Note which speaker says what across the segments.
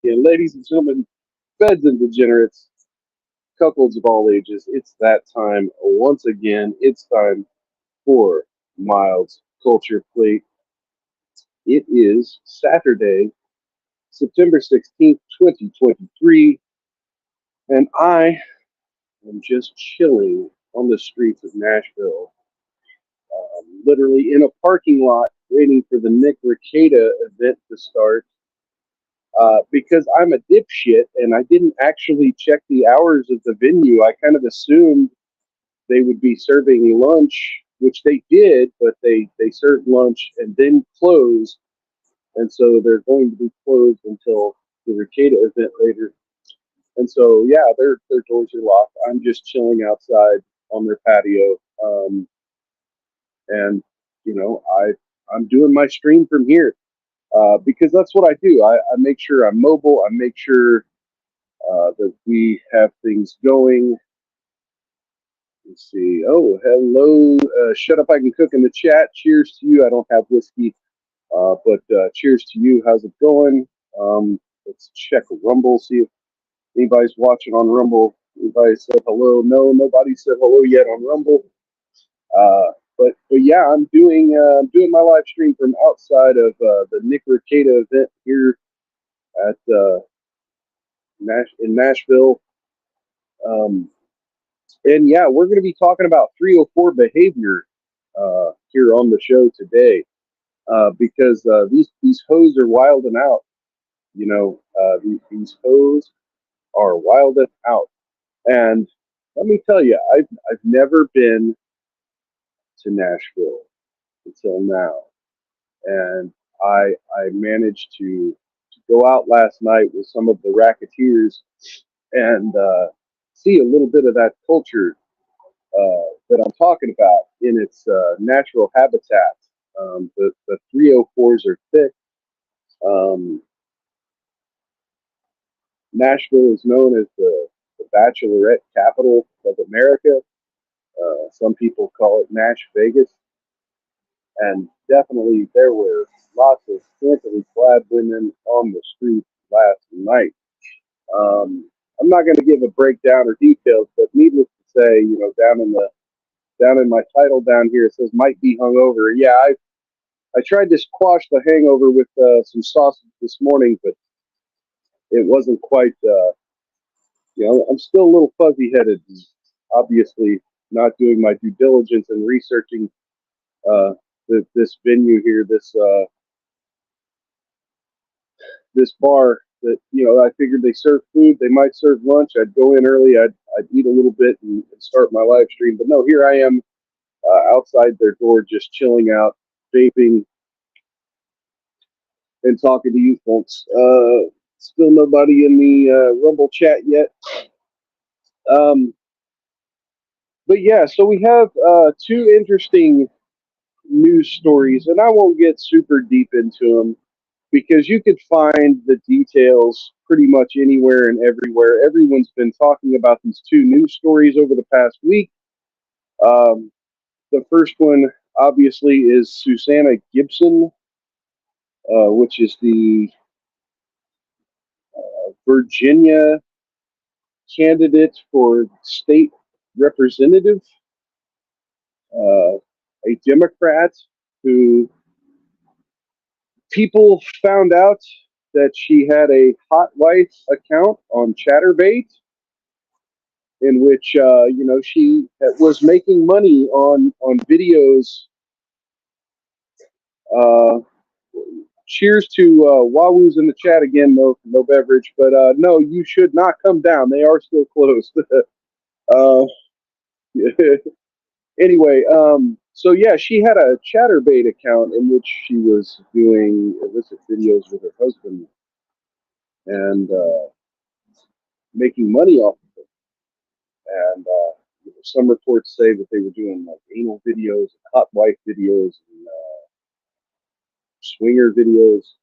Speaker 1: again. Ladies and gentlemen, feds and degenerates, couples of all ages, it's that time once again. It's time for Mild's Culture Plate. It is Saturday, September 16th, 2023, and I am just chilling on the streets of Nashville, literally in a parking lot waiting for the Nick Ricada event to start. Because I'm a dipshit and I didn't actually check the hours of the venue. I kind of assumed they would be serving lunch, which they did, but they served lunch and then closed. And so they're going to be closed until the Ricada event later. And so, yeah, their doors are locked. I'm just chilling outside on their patio. And, I'm doing my stream from here. Because that's what I do. I make sure I'm mobile. I make sure that we have things going. Let's see. Oh, hello. Shut up, I can cook in the chat. Cheers to you. I don't have whiskey, but cheers to you. How's it going? Let's check Rumble, see if anybody's watching on Rumble. Anybody said hello? No, nobody said hello yet on Rumble. But yeah, I'm doing my live stream from outside of the Nick Ricada event here at in Nashville. And yeah, we're going to be talking about 304 behavior here on the show today because these hoes are wilding out. These hoes are wilding out. And let me tell you, I've never been to Nashville until now, and I managed to go out last night with some of the racketeers and see a little bit of that culture that I'm talking about in its natural habitat. The 304s are thick. Nashville is known as the bachelorette capital of America. Some people call it Nash Vegas. And definitely there were lots of scantily clad women on the street last night. I'm not going to give a breakdown or details, but needless to say, down in my title down here, it says might be hungover. Yeah, I tried to squash the hangover with some sausage this morning, but it wasn't quite. I'm still a little fuzzy headed. Obviously, not doing my due diligence and researching this venue here, this bar that I figured they serve food. They might serve lunch. I'd go in early. I'd eat a little bit and start my live stream. But no, here I am outside their door, just chilling out, vaping, and talking to you folks. Still nobody in the Rumble chat yet. But yeah, so we have two interesting news stories, and I won't get super deep into them because you could find the details pretty much anywhere and everywhere. Everyone's been talking about these two news stories over the past week. The first one, obviously, is Susanna Gibson, which is the Virginia candidate for state representative, a Democrat who people found out that she had a hot wife account on Chatterbait, in which she was making money on videos. Cheers to Wahoo's in the chat again. No beverage, but no, you should not come down. They are still closed. Anyway, so yeah, she had a Chatterbait account in which she was doing illicit videos with her husband and making money off of it. And some reports say that they were doing like anal videos, hot wife videos, and swinger videos.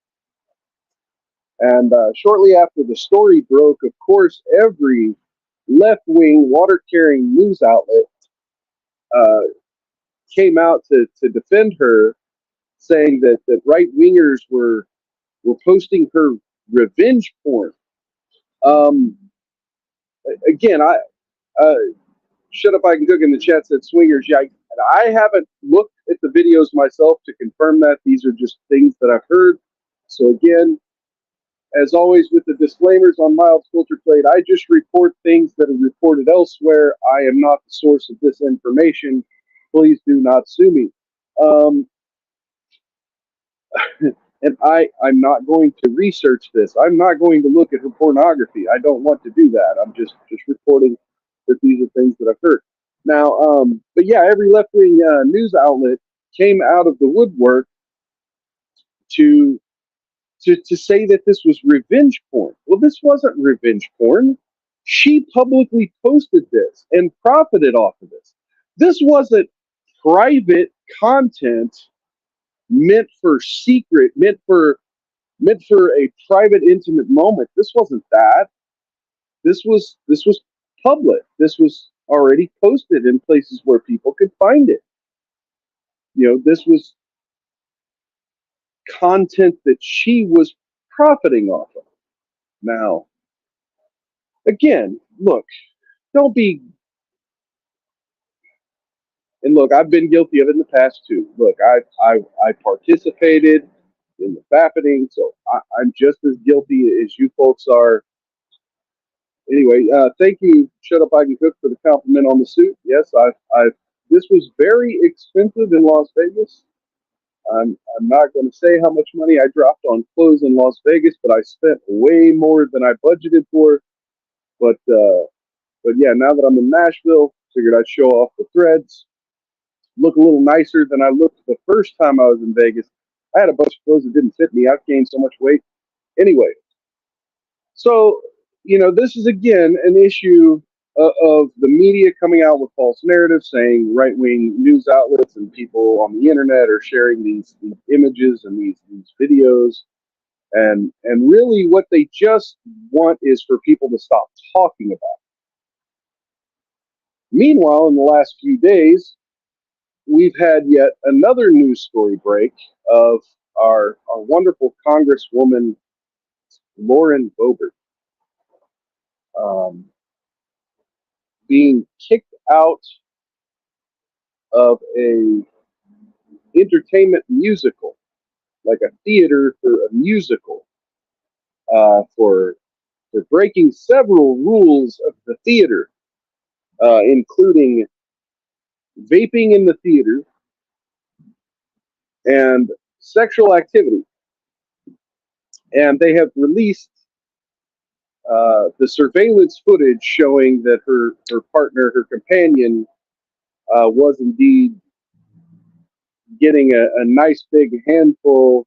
Speaker 1: And shortly after the story broke, of course, every left-wing water-carrying news outlet came out to defend her, saying that right-wingers were posting her revenge porn. Um, Again, uh, shut up, I can cook in the chat said swingers. Yeah, I haven't looked at the videos myself to confirm that. These are just things that I've heard. So again, as always with the disclaimers on Mild Filter Plate, I just report things that are reported elsewhere. I am not the source of this information. Please do not sue me. Um, and I'm not going to research this. I'm not going to look at her pornography. I don't want to do that. I'm just reporting that these are things that I've heard. Now, but yeah, every left wing news outlet came out of the woodwork to to say that this was revenge porn. Well, this wasn't revenge porn. She publicly posted this and profited off of this. This wasn't private content meant for secret, meant for a private, intimate moment. This wasn't that. This was public. This was already posted in places where people could find it. You know, this was content that she was profiting off of. Now, again, look, don't be, and look, I've been guilty of it in the past too. Look, I participated in the fappening, so I'm just as guilty as you folks are. Anyway, thank you, Shut Up I Can Cook, for the compliment on the suit. Yes, I've this was very expensive in Las Vegas. I'm not going to say how much money I dropped on clothes in Las Vegas, but I spent way more than I budgeted for. But yeah, now that I'm in Nashville, figured I'd show off the threads, look a little nicer than I looked the first time I was in Vegas. I had a bunch of clothes that didn't fit me. I've gained so much weight. Anyway, so this is again an issue of the media coming out with false narratives, saying right-wing news outlets and people on the internet are sharing these images and these videos, and really what they just want is for people to stop talking about it. Meanwhile, in the last few days, we've had yet another news story break of our wonderful Congresswoman Lauren Boebert um, being kicked out of a entertainment musical, like a theater for a musical, for breaking several rules of the theater, including vaping in the theater and sexual activity. And they have released the surveillance footage showing that her partner, her companion, was indeed getting a nice big handful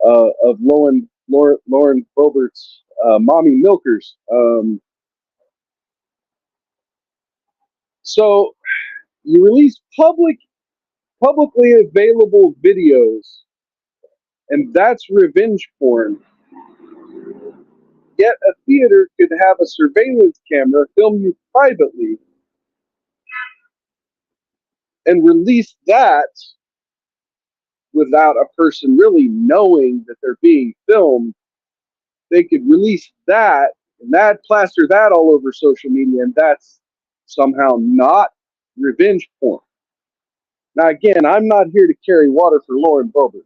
Speaker 1: of Lauren Boebert's mommy milkers. So you release publicly available videos, and that's revenge porn. Yet a theater could have a surveillance camera film you privately and release that without a person really knowing that they're being filmed. They could release that and that plaster that all over social media, and that's somehow not revenge porn. Now, again, I'm not here to carry water for Lauren Boebert.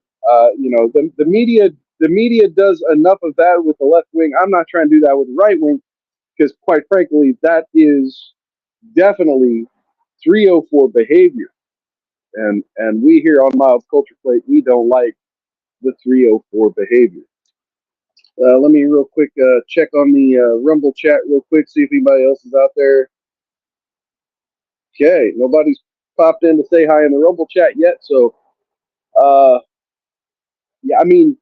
Speaker 1: The media does enough of that with the left wing. I'm not trying to do that with the right wing because, quite frankly, that is definitely 304 behavior. And we here on Mild Culture Plate, we don't like the 304 behavior. Let me real quick check on the Rumble chat real quick, see if anybody else is out there. Okay, nobody's popped in to say hi in the Rumble chat yet. So, yeah, I mean,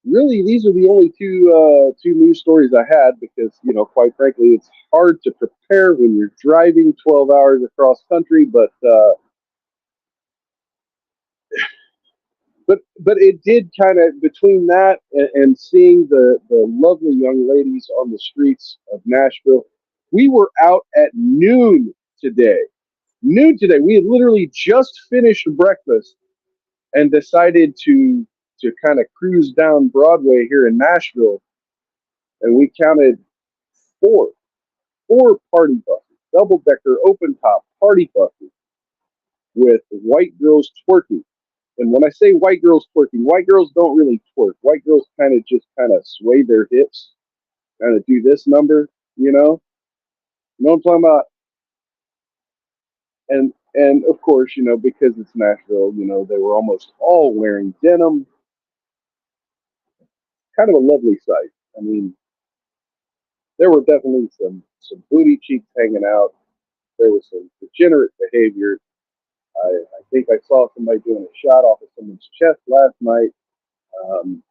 Speaker 1: really, these are the only two news stories I had because, quite frankly, it's hard to prepare when you're driving 12 hours across country. But it did kind of, between that and seeing the lovely young ladies on the streets of Nashville. We were out at noon today. We had literally just finished breakfast and decided to kind of cruise down Broadway here in Nashville. and we counted four, four party buses, double decker, open top party buses with white girls twerking. And when I say white girls twerking, white girls don't really twerk. White girls kind of sway their hips, kind of do this number, you know. You know what I'm talking about? And of course, because it's Nashville, they were almost all wearing denim. Kind of a lovely sight. I mean, there were definitely some booty cheeks hanging out. There was some degenerate behavior. I think I saw somebody doing a shot off of someone's chest last night. Um,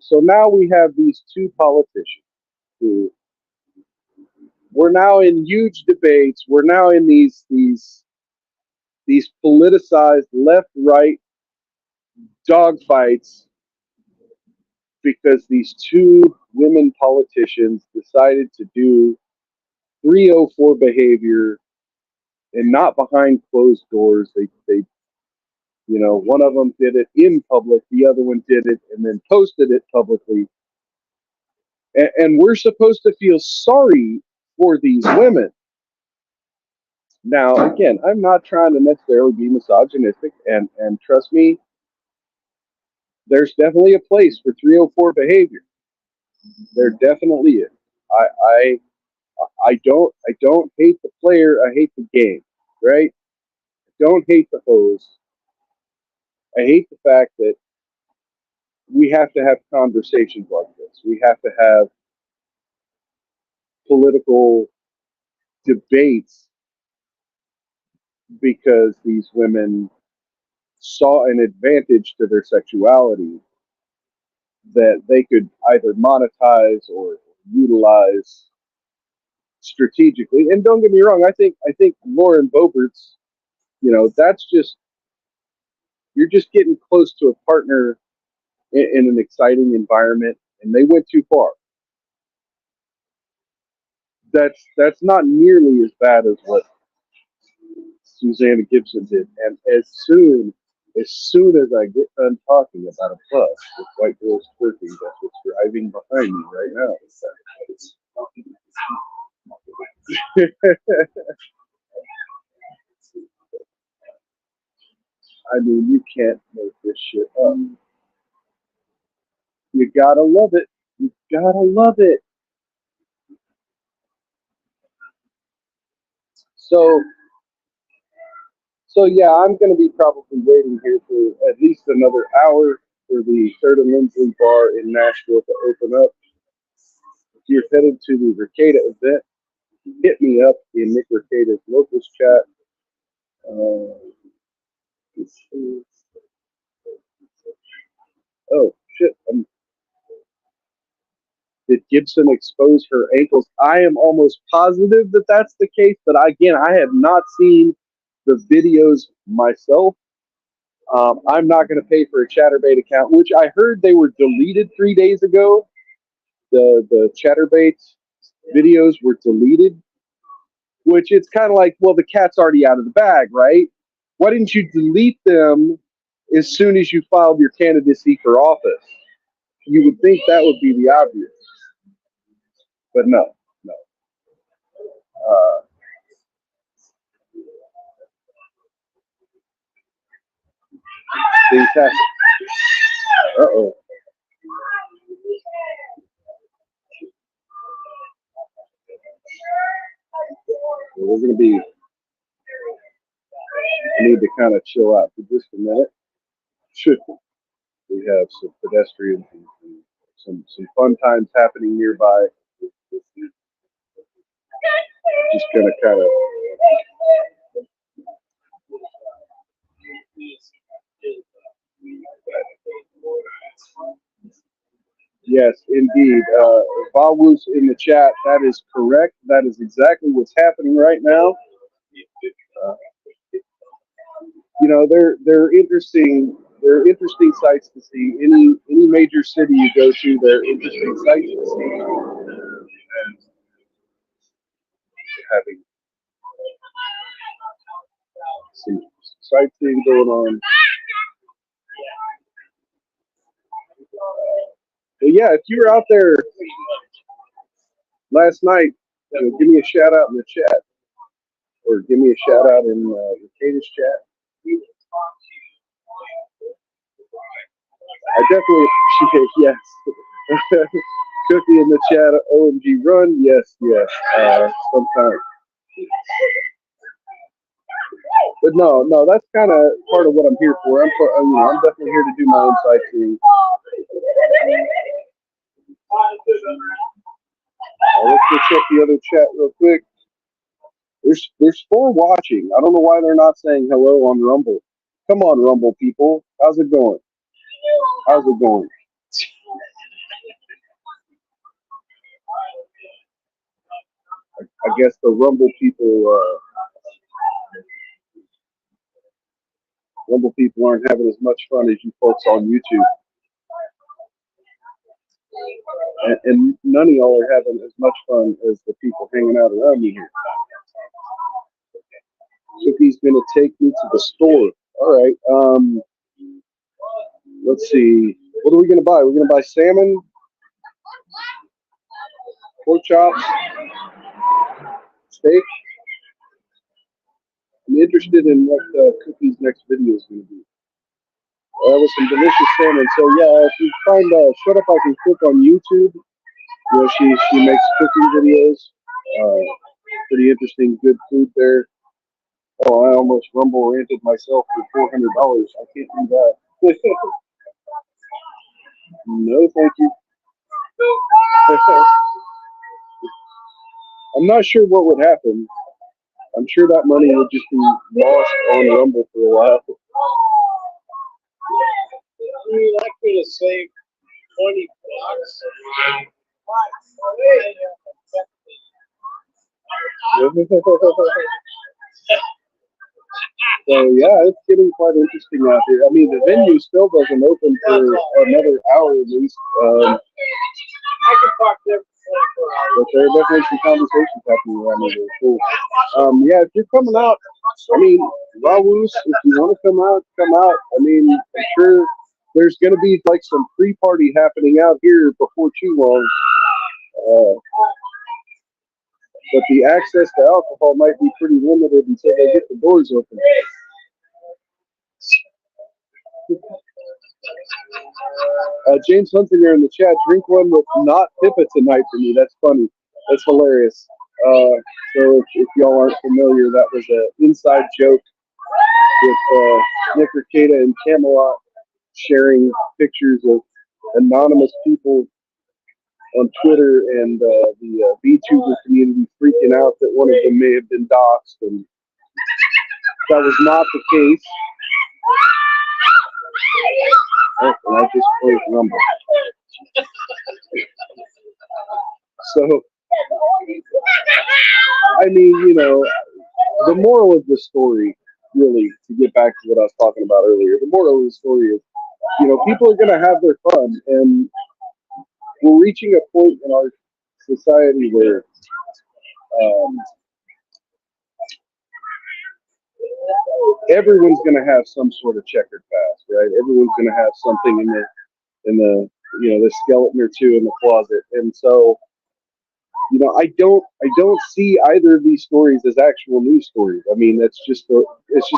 Speaker 1: so now we have these two politicians who we're now in huge debates. We're now in these politicized left right dogfights because these two women politicians decided to do 304 behavior and not behind closed doors. They one of them did it in public, the other one did it and then posted it publicly. And we're supposed to feel sorry for these women. Now, again, I'm not trying to necessarily be misogynistic, and trust me, there's definitely a place for 304 behavior. There definitely is. I I I don't hate the player. I hate the game. Right? I don't hate the hose. I hate the fact that we have to have conversations like this. We have to have political debates because these women saw an advantage to their sexuality that they could either monetize or utilize strategically. And don't get me wrong, I think Lauren Boebert's, that's just you're just getting close to a partner in an exciting environment, and they went too far. That's not nearly as bad as what Susanna Gibson did. And as soon as I get done talking about a bus with white girls twerking, that's what's driving behind me right now. I mean, you can't make this shit up. You gotta love it. You gotta love it. So, so yeah, I'm gonna be probably waiting here for at least another hour for the Third and Lindsley Bar in Nashville to open up. If you're headed to the Ricada event, hit me up in Nick Ricada's locals chat. Uh, oh shit! Did Gibson expose her ankles? I am almost positive that that's the case, but again, I have not seen the videos myself. I'm not going to pay for a ChatterBait account, which I heard they were deleted 3 days ago. The ChatterBait videos were deleted, which it's kind of like, well, the cat's already out of the bag, right? Why didn't you delete them as soon as you filed your candidacy for office? You would think that would be the obvious, but no, no. Uh, Things happen. Uh-oh. Well, we're going to be, I need to kind of chill out for just a minute. Should we have some pedestrians and some fun times happening nearby? Just going to kind of, yes, indeed. Vawus in the chat, that is correct. That is exactly what's happening right now. Uh, they're interesting. They're interesting sites to see. Any major city you go to, they're interesting sites to see. And having some sightseeing going on. But yeah, if you were out there last night, give me a shout out in the chat, or give me a shout out in the Kata's chat. I definitely appreciate yes. Cookie in the chat, OMG run, yes, yes. Sometimes, but no, that's kind of part of what I'm here for. I'm definitely here to do my own sightseeing. Let's go check the other chat real quick. There's 4 watching. I don't know why they're not saying hello on Rumble. Come on, Rumble people. How's it going? How's it going? I guess the Rumble people aren't having as much fun as you folks on YouTube, and none of y'all are having as much fun as the people hanging out around me here. Cookie's gonna take me to the store. All right. Let's see. What are we gonna buy? We're gonna buy salmon, pork chops, steak. I'm interested in what Cookie's next video is gonna be. That was some delicious salmon. So yeah, if you find Shut Up I Can Cook on YouTube, she makes cooking videos. Pretty interesting, good food there. Oh, I almost rumble ranted myself for $400. I can't do that. No, thank you. I'm not sure what would happen. I'm sure that money would just be lost on Rumble for a while. I could have saved $20. So yeah, it's getting quite interesting out here. I mean, the venue still doesn't open for another hour at least. I could talk there but there are definitely some conversations happening around here. Cool. Yeah, if you're coming out, I mean, Rawus, if you want to come out, come out. I mean, I'm sure there's going to be like some pre-party happening out here before too long. But the access to alcohol might be pretty limited until they get the doors open. James Hunsinger in the chat, drink one with not Pippa tonight for me. That's funny. That's hilarious. So if y'all aren't familiar, that was an inside joke with Nick Ricada and Camelot sharing pictures of anonymous people on Twitter and the VTuber community freaking out that one of them may have been doxxed, and that was not the case. Oh, and I just played Rumble. So, I mean, the moral of the story, really, to get back to what I was talking about earlier, the moral of the story is, people are going to have their fun, and we're reaching a point in our society where everyone's going to have some sort of checkered past, right? Everyone's going to have something in the skeleton or two in the closet, and so I don't see either of these stories as actual news stories. I mean, it's just the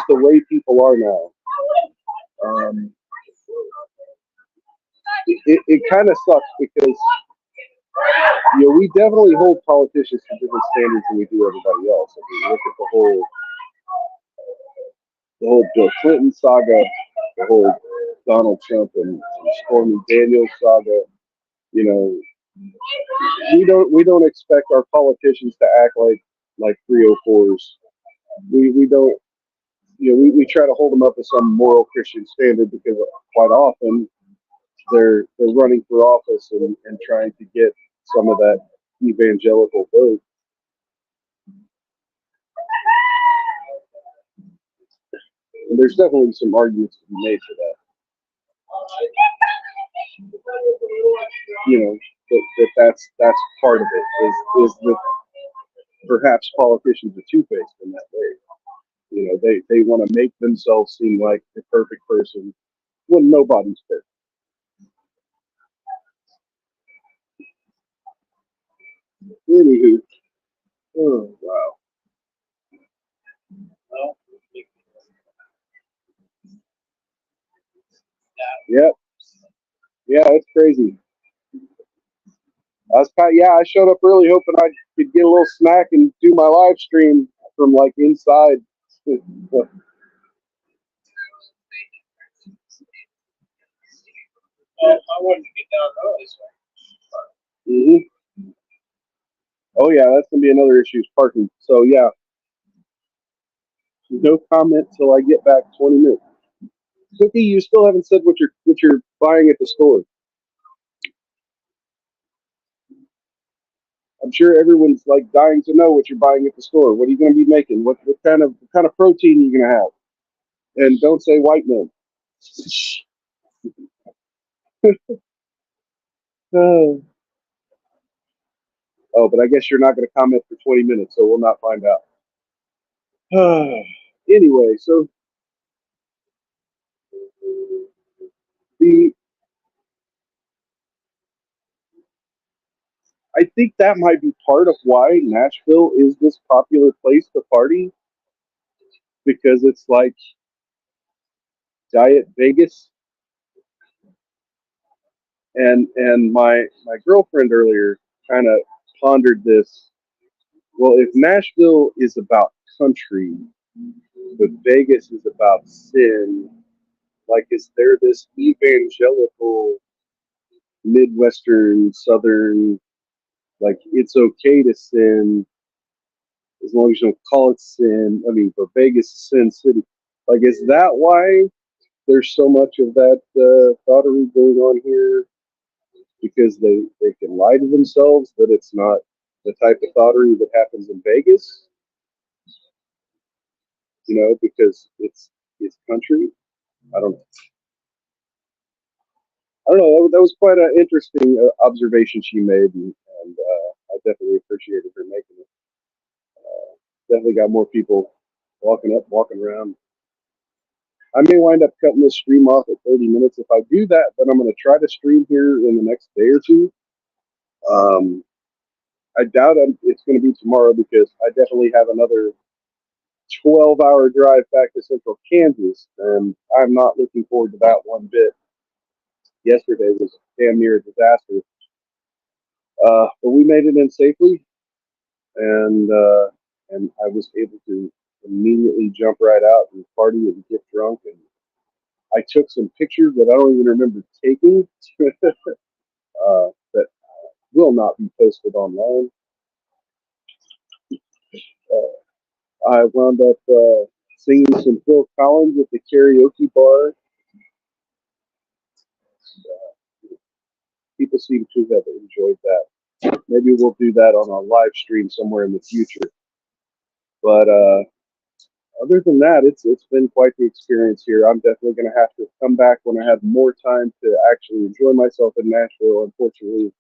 Speaker 1: way people are now. It kind of sucks because we definitely hold politicians to different standards than we do everybody else. I mean, look at the whole Bill Clinton saga, the whole Donald Trump and Stormy Daniels saga. We don't expect our politicians to act like 304s. We don't. We try to hold them up to some moral Christian standard because quite often they're running for office and trying to get some of that evangelical vote. And there's definitely some arguments to be made for that. That's part of it is that perhaps politicians are two-faced in that way. They want to make themselves seem like the perfect person when nobody's perfect. Anywho, oh wow. Yep. Yeah, it's crazy. I showed up early hoping I could get a little snack and do my live stream from like inside. hmm Oh yeah, that's gonna be another issue is parking. So yeah, no comment till I get back 20 minutes. Cookie, you still haven't said what you're buying at the store. I'm sure everyone's like dying to know what you're buying at the store. What are you going to be making? What kind of protein are you going to have? And don't say white men. Oh, but I guess you're not going to comment for 20 minutes, so we'll not find out. Anyway, so the I think that might be part of why Nashville is this popular place to party because it's like Diet Vegas. And my girlfriend earlier kind of pondered this. Well, if Nashville is about country, but Vegas is about sin, like is there this evangelical Midwestern Southern like it's okay to sin as long as you don't call it sin. I mean, but Vegas is Sin City. Like, is that why there's so much of that thoughterly going on here? Because they can lie to themselves that it's not the type of thoughterly that happens in Vegas, because it's country. I don't I don't know. That was quite an interesting observation she made, and I definitely appreciated her making it. Definitely got more people walking up, walking around. I may wind up cutting this stream off at 30 minutes. If I do that, then I'm going to try to stream here in the next day or two. Um, I doubt it's going to be tomorrow because I definitely have another 12-hour drive back to Central Kansas, and I'm not looking forward to that one bit. Yesterday was damn near a disaster, but we made it in safely, and I was able to immediately jump right out and party and get drunk, and I took some pictures that I don't even remember taking that will not be posted online. I wound up singing some Phil Collins at the karaoke bar. People seem to have enjoyed that. Maybe we'll do that on a live stream somewhere in the future. But other than that, it's been quite the experience here. I'm definitely going to have to come back when I have more time to actually enjoy myself in Nashville. Unfortunately,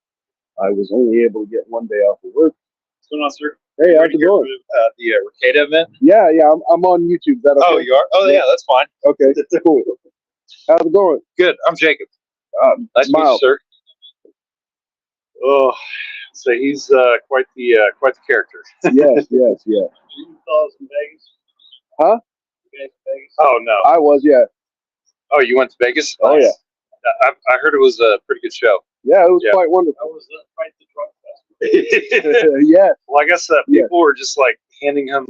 Speaker 1: I was only able to get one day off of work.
Speaker 2: What's going on, sir?
Speaker 1: Hey, how's it going?
Speaker 2: The Ricada event?
Speaker 1: Yeah, I'm on YouTube. Is that okay?
Speaker 2: Oh, you are? Oh, yeah, that's fine.
Speaker 1: Okay, cool. How's it going?
Speaker 2: Good. I'm Jacob. Nice to meet you, sir. Oh, so he's quite the character.
Speaker 1: Yes.
Speaker 2: Did you saw us in Vegas?
Speaker 1: Huh?
Speaker 2: You guys in Vegas? Oh no.
Speaker 1: I was, yeah.
Speaker 2: Oh, you went to Vegas?
Speaker 1: Oh
Speaker 2: Nice.
Speaker 1: yeah.
Speaker 2: I heard it was a pretty good show.
Speaker 1: Yeah, it was quite wonderful.
Speaker 2: That was quite the drunk fest.
Speaker 1: Yeah.
Speaker 2: Well, I guess people were just like handing him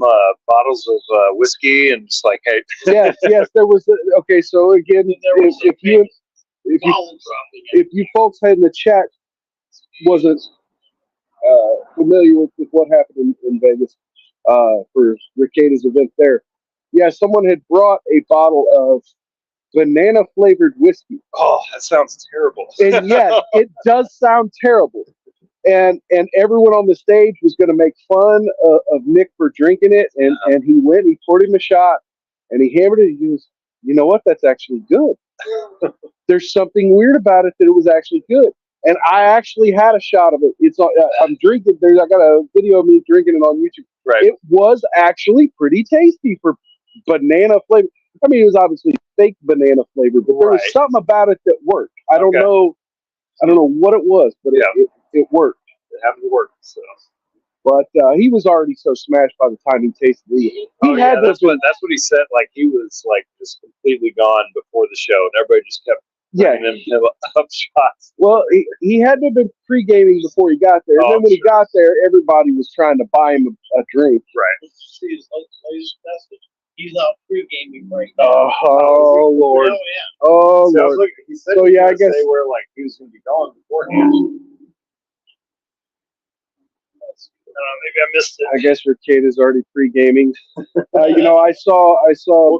Speaker 2: bottles of whiskey and just like, hey.
Speaker 1: Yes. There was. Okay, so again, if you folks had in the chat wasn't familiar with what happened in Vegas for Ricada's event there, yeah, someone had brought a bottle of banana flavored whiskey.
Speaker 2: Oh, that sounds terrible.
Speaker 1: And yes, it does sound terrible. And everyone on the stage was going to make fun of Nick for drinking it, and he poured him a shot, and he hammered it. He goes, you know what? That's actually good. There's something weird about it that it was actually good. And I actually had a shot of it. I'm drinking. I got a video of me drinking it on YouTube.
Speaker 2: Right.
Speaker 1: It was actually pretty tasty for banana flavor. I mean, it was obviously fake banana flavor, but there was something about it that worked. I don't know what it was, but it worked.
Speaker 2: It happened to work. So.
Speaker 1: But he was already so smashed by the time he tasted it.
Speaker 2: That's what he said. Like he was like just completely gone before the show, and everybody just kept bringing him up shots.
Speaker 1: Well, he had to have been pre-gaming before he got there. And then when he got there, everybody was trying to buy him a drink.
Speaker 2: Right.
Speaker 3: He's out pre-gaming right
Speaker 1: now. Oh Lord. Oh Lord.
Speaker 2: He said so I guess they were like he was going to be gone beforehand. Maybe I missed it.
Speaker 1: I guess Ricade is already pre-gaming. I saw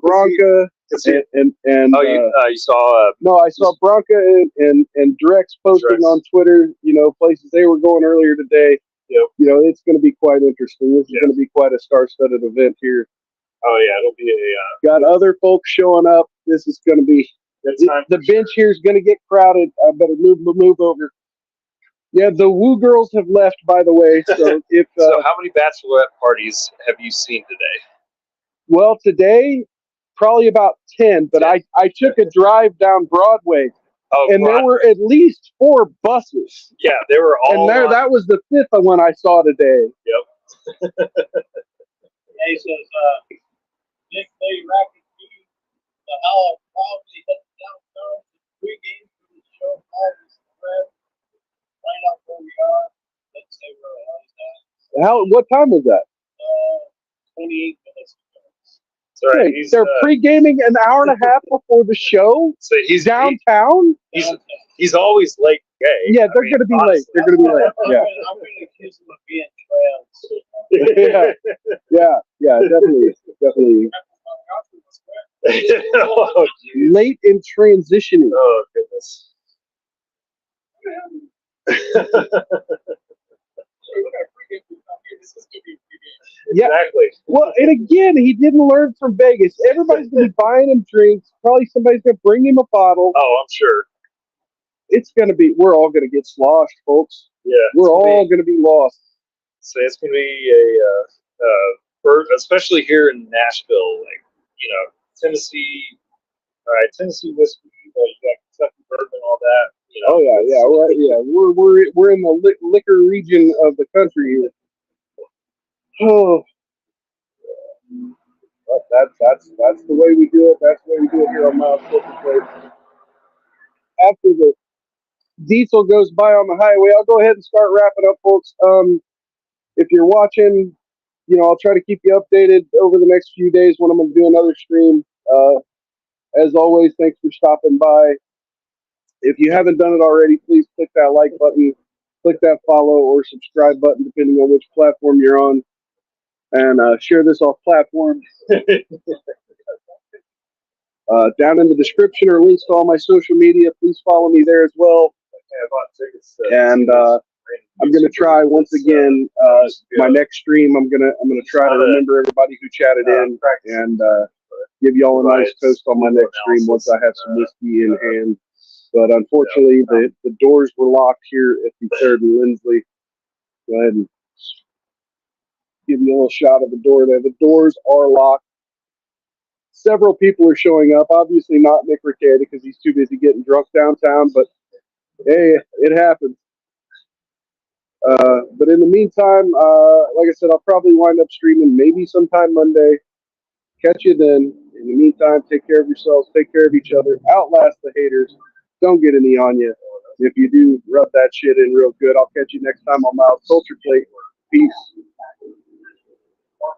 Speaker 1: Bronca and
Speaker 2: you saw
Speaker 1: I saw Bronca and Drex posting on Twitter. Places they were going earlier today.
Speaker 2: Yep.
Speaker 1: It's going to be quite interesting. This is going to be quite a star-studded event here.
Speaker 2: Oh yeah, it'll be a.
Speaker 1: Got other folks showing up. This is going to be. The bench here is going to get crowded. I better move over. Yeah, the Woo girls have left, by the way. So if
Speaker 2: so, how many bachelorette parties have you seen today?
Speaker 1: Well, today probably about 10. But 10. I took a drive down Broadway, and there were at least 4 buses.
Speaker 2: Yeah, they were all.
Speaker 1: And that was the 5th one I saw today.
Speaker 2: Yep.
Speaker 3: He says, Nick Lee, Rapid G, the Hall probably hit downtown 3 games for the show. Find out where we are. Let's say where I was at.
Speaker 1: What time was that?
Speaker 3: 28 minutes ago.
Speaker 2: Sorry,
Speaker 1: they're pre-gaming an hour and a half before the show.
Speaker 2: So he's
Speaker 1: downtown.
Speaker 2: He's always late.
Speaker 1: Yeah, they're going to be late. They're going to be late. Yeah.
Speaker 3: I'm going to accuse them of being trails.
Speaker 1: Yeah, definitely.
Speaker 2: Oh,
Speaker 1: late in transitioning.
Speaker 2: Oh goodness.
Speaker 1: Yeah.
Speaker 2: Exactly.
Speaker 1: Well, and again, he didn't learn from Vegas. Everybody's going to be buying him drinks. Probably somebody's going to bring him a bottle.
Speaker 2: Oh, I'm sure.
Speaker 1: We're all going to get sloshed, folks.
Speaker 2: Yeah.
Speaker 1: We're all going to be lost.
Speaker 2: So it's going to be especially here in Nashville, like, Tennessee whiskey, you got Kentucky bourbon, all that.
Speaker 1: We're in the liquor region of the country here. Oh, that's the way we do it. That's the way we do it here on Mild Culture Plate. After the diesel goes by on the highway, I'll go ahead and start wrapping up, folks. If you're watching, I'll try to keep you updated over the next few days when I'm going to do another stream. As always, thanks for stopping by. If you haven't done it already, please click that like button, click that follow or subscribe button, depending on which platform you're on, and share this off platform. Down in the description are links to all my social media. Please follow me there as well. And I'm going to try once again my next stream. I'm going to try to remember everybody who chatted in and give y'all a nice toast on my next stream once I have some whiskey in hand. But unfortunately, the doors were locked here at the 3rd and Lindsley. Go ahead and give you a little shot of the door there. The doors are locked. Several people are showing up. Obviously not Nick Ricade because he's too busy getting drunk downtown. But hey, it happens. But in the meantime, like I said, I'll probably wind up streaming maybe sometime Monday. Catch you then. In the meantime, take care of yourselves. Take care of each other. Outlast the haters. Don't get any on you. If you do, rub that shit in real good. I'll catch you next time on Mild Culture Plate. Peace.